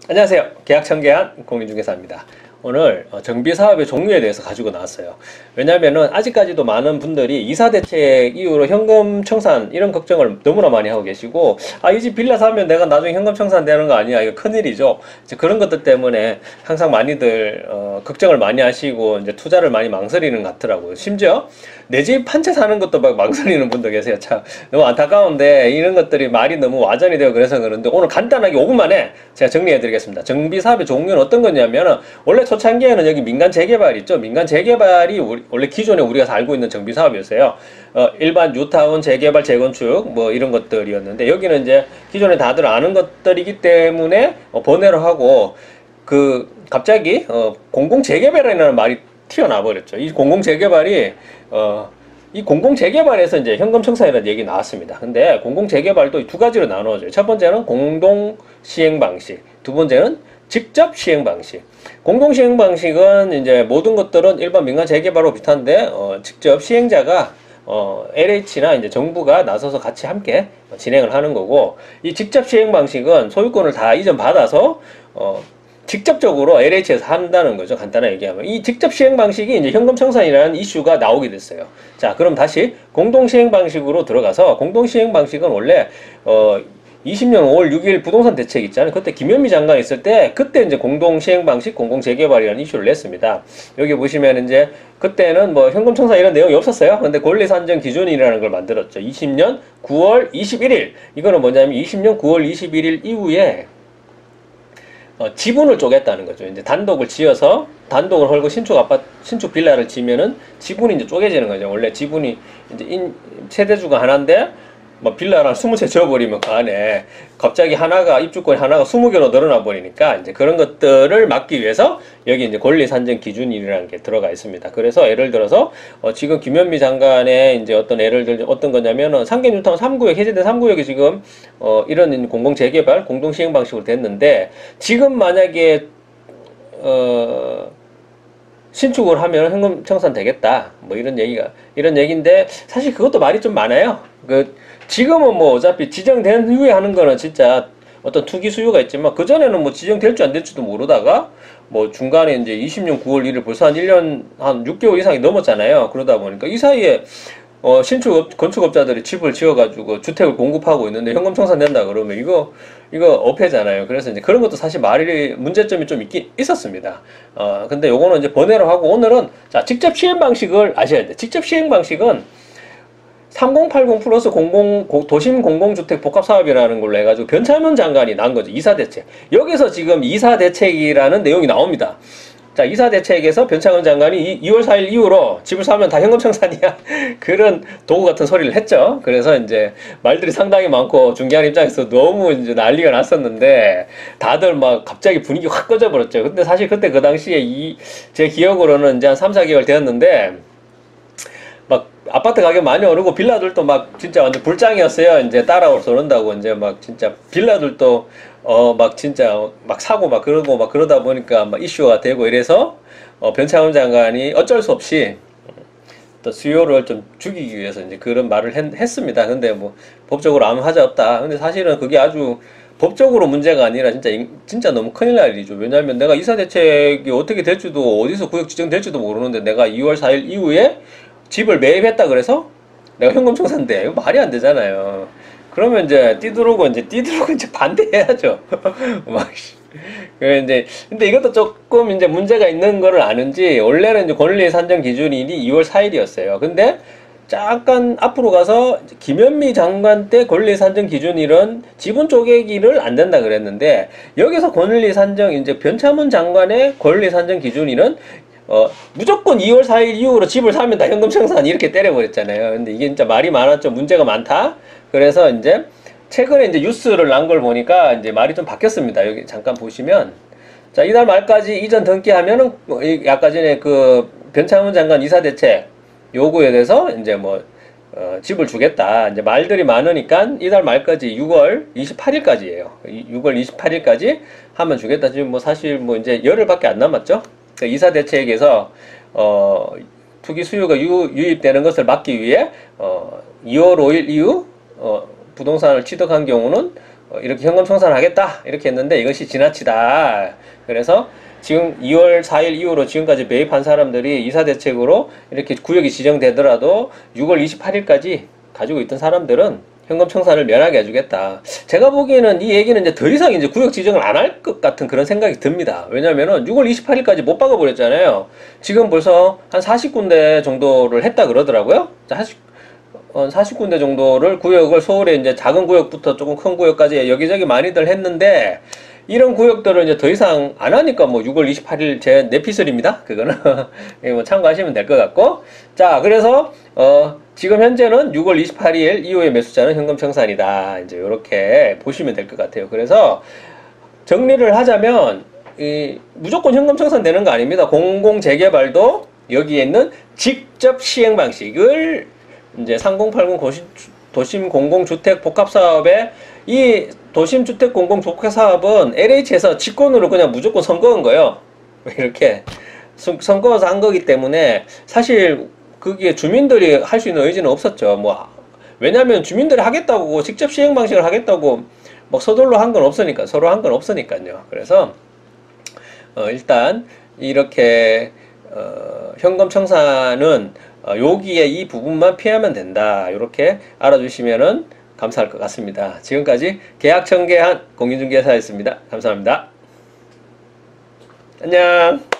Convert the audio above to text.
안녕하세요. 계약청계한 공인중개사입니다. 오늘 정비사업의 종류에 대해서 가지고 나왔어요. 왜냐면은 아직까지도 많은 분들이 이사대책 이후로 현금 청산 이런 걱정을 너무나 많이 하고 계시고, 이 집 빌라 사면 내가 나중에 현금 청산 되는 거 아니야, 이거 큰일이죠. 이제 그런 것들 때문에 항상 많이들 걱정을 많이 하시고 이제 투자를 많이 망설이는 것 같더라고요. 심지어 내 집 한 채 사는 것도 막 망설이는 분도 계세요. 참 너무 안타까운데, 이런 것들이 말이 너무 와전이 되고 그래서 그런데 오늘 간단하게 5분 만에 제가 정리해 드리겠습니다. 정비사업의 종류는 어떤 거냐면은, 원래 초창기에는 여기 민간 재개발 있죠. 민간 재개발이 원래 기존에 우리가 알고 있는 정비사업이었어요. 일반 뉴타운 재개발 재건축 뭐 이런 것들이었는데, 여기는 이제 기존에 다들 아는 것들이기 때문에 번외로 하고, 갑자기 공공재개발이라는 말이 튀어나와 버렸죠. 이 공공재개발이 이 공공재개발에서 이제 현금 청산이라는 얘기 나왔습니다. 근데 공공재개발도 두 가지로 나누어져요. 첫 번째는 공동시행 방식, 두 번째는 직접 시행 방식. 공동시행 방식은 이제 모든 것들은 일반 민간 재개발하고 비슷한데, 직접 시행자가 LH나 이제 정부가 나서서 같이 함께 진행을 하는 거고, 이 직접 시행 방식은 소유권을 다 이전 받아서 직접적으로 LH에서 한다는 거죠. 간단하게 얘기하면. 이 직접 시행 방식이 이제 현금 청산이라는 이슈가 나오게 됐어요. 자, 그럼 다시 공동 시행 방식으로 들어가서, 공동 시행 방식은 원래 20년 5월 6일 부동산 대책 있잖아요. 그때 김현미 장관 있을 때, 그때 이제 공동 시행 방식, 공공 재개발이라는 이슈를 냈습니다. 여기 보시면 이제 그때는 뭐 현금 청산 이런 내용이 없었어요. 근데 권리 산정 기준이라는 걸 만들었죠. 20년 9월 21일. 이거는 뭐냐면 20년 9월 21일 이후에 지분을 쪼갰다는 거죠. 이제 단독을 지어서, 단독을 헐고 신축 빌라를 지면은 지분이 이제 쪼개지는 거죠. 원래 지분이 이제 세대주가 하나인데, 뭐 빌라를 한 20채 지어버리면 그 안에 갑자기 하나가, 입주권이 하나가 20개로 늘어나 버리니까, 이제 그런 것들을 막기 위해서 여기 이제 권리 산정 기준이라는 게 들어가 있습니다. 그래서 예를 들어서 지금 김현미 장관의 이제 어떤 거냐면은 상계뉴타운 3구역, 해제된 3구역이 지금 이런 공공 재개발, 공동 시행 방식으로 됐는데, 지금 만약에 신축을 하면 현금 청산 되겠다, 뭐 이런 얘기인데, 사실 그것도 말이 좀 많아요. 지금은 뭐 어차피 지정된 후에 하는 거는 진짜 어떤 투기 수요가 있지만, 그전에는 뭐 지정될 줄 안 될지도 모르다가 뭐 중간에 이제 20년 9월 1일 벌써 한 1년 한 6개월 이상이 넘었잖아요. 그러다 보니까 이 사이에 건축업자들이 집을 지어가지고 주택을 공급하고 있는데 현금 청산된다 그러면 이거 어폐잖아요. 그래서 이제 그런 것도 사실 문제점이 좀 있었습니다. 근데 요거는 이제 번외로 하고, 오늘은 자, 직접 시행 방식을 아셔야 돼. 직접 시행 방식은 3080 플러스 도심 공공주택 복합사업이라는 걸로 해가지고 변창흠 장관이 난 거죠. 이사대책. 여기서 지금 이사대책이라는 내용이 나옵니다. 자, 이사대책에서 변창흠 장관이 2월 4일 이후로 집을 사면 다 현금 청산이야, 그런 도구 같은 소리를 했죠. 그래서 이제 말들이 상당히 많고, 중개하는 입장에서 너무 이제 난리가 났었는데, 다들 막 갑자기 분위기 확 꺼져버렸죠. 근데 사실 그때 그 당시에 제 기억으로는 이제 한 3, 4개월 되었는데, 막 아파트 가격 많이 오르고 빌라들도 막 진짜 완전 불장이었어요. 이제 따라서 오른다고 이제 막 진짜 빌라들도 막 진짜 막 사고 막 그러고 막 그러다 보니까 막 이슈가 되고 이래서 변창흠 장관이 어쩔 수 없이 또 수요를 좀 죽이기 위해서 이제 그런 말을 했습니다. 근데 뭐 법적으로 아무 하자 없다. 근데 사실은 그게 아주 법적으로 문제가 아니라 진짜 너무 큰일 날 일이죠. 왜냐하면 내가 이사대책이 어떻게 될지도, 어디서 구역 지정될지도 모르는데, 내가 2월 4일 이후에 집을 매입했다 그래서 내가 현금 청산돼, 이거 말이 안 되잖아요. 그러면 이제 뛰들어오고 이제 반대해야죠. 막 근데 이것도 조금 이제 문제가 있는 거를 아는지, 원래는 이제 권리 산정 기준일이 2월 4일이었어요. 근데 잠깐 앞으로 가서 김현미 장관 때 권리 산정 기준일은 지분 쪼개기를 안 된다 그랬는데, 여기서 권리 산정, 이제 변창흠 장관의 권리 산정 기준일은 무조건 2월 4일 이후로 집을 사면 다 현금 청산, 이렇게 때려버렸잖아요. 근데 이게 진짜 말이 많았죠. 문제가 많다. 그래서 이제 최근에 이제 뉴스를 난 걸 보니까 이제 말이 좀 바뀌었습니다. 여기 잠깐 보시면, 자, 이달 말까지 이전 등기하면은 아까 전에 그 변창흠 장관 이사대책 요구에 대해서 이제 뭐 집을 주겠다. 이제 말들이 많으니까 이달 말까지 6월 28일까지예요. 6월 28일까지 하면 주겠다. 지금 뭐 사실 뭐 이제 열흘밖에 안 남았죠. 이사대책에서 투기 수요가 유입되는 것을 막기 위해 2월 5일 이후 부동산을 취득한 경우는 이렇게 현금 청산하겠다 이렇게 했는데 이것이 지나치다. 그래서 지금 2월 4일 이후로 지금까지 매입한 사람들이 이사대책으로 이렇게 구역이 지정되더라도 6월 28일까지 가지고 있던 사람들은 현금 청산을 면하게 해주겠다. 제가 보기에는 이 얘기는 이제 더 이상 이제 구역 지정을 안 할 것 같은 그런 생각이 듭니다. 왜냐면은 6월 28일까지 못 박아버렸잖아요. 지금 벌써 한 40군데 정도를 했다 그러더라고요. 40군데 정도를 구역을 서울에 이제 작은 구역부터 조금 큰 구역까지 여기저기 많이들 했는데 이런 구역들을 이제 더 이상 안 하니까 뭐 6월 28일 제 내피셜입니다. 그거는 뭐 참고하시면 될 것 같고. 자, 그래서 지금 현재는 6월 28일 이후의 매수자는 현금 청산이다. 이제 이렇게 보시면 될 것 같아요. 그래서 정리를 하자면 무조건 현금 청산되는 거 아닙니다. 공공재개발도 여기에 있는 직접 시행 방식을 이제 3080 도심 공공주택 복합사업에 이 도심주택 공공복합사업은 LH에서 직권으로 그냥 무조건 선거한 거예요. 이렇게 선거해서 한 거기 때문에 사실 그게 주민들이 할 수 있는 의지는 없었죠. 뭐 왜냐하면 주민들이 하겠다고 직접 시행 방식을 하겠다고 뭐 서둘러 한 건 없으니까 서로 한 건 없으니까요. 그래서 일단 이렇게 현금 청산은 여기에 이 부분만 피하면 된다. 이렇게 알아주시면은 감사할 것 같습니다. 지금까지 계약 청계한 공인중개사였습니다. 감사합니다. 안녕.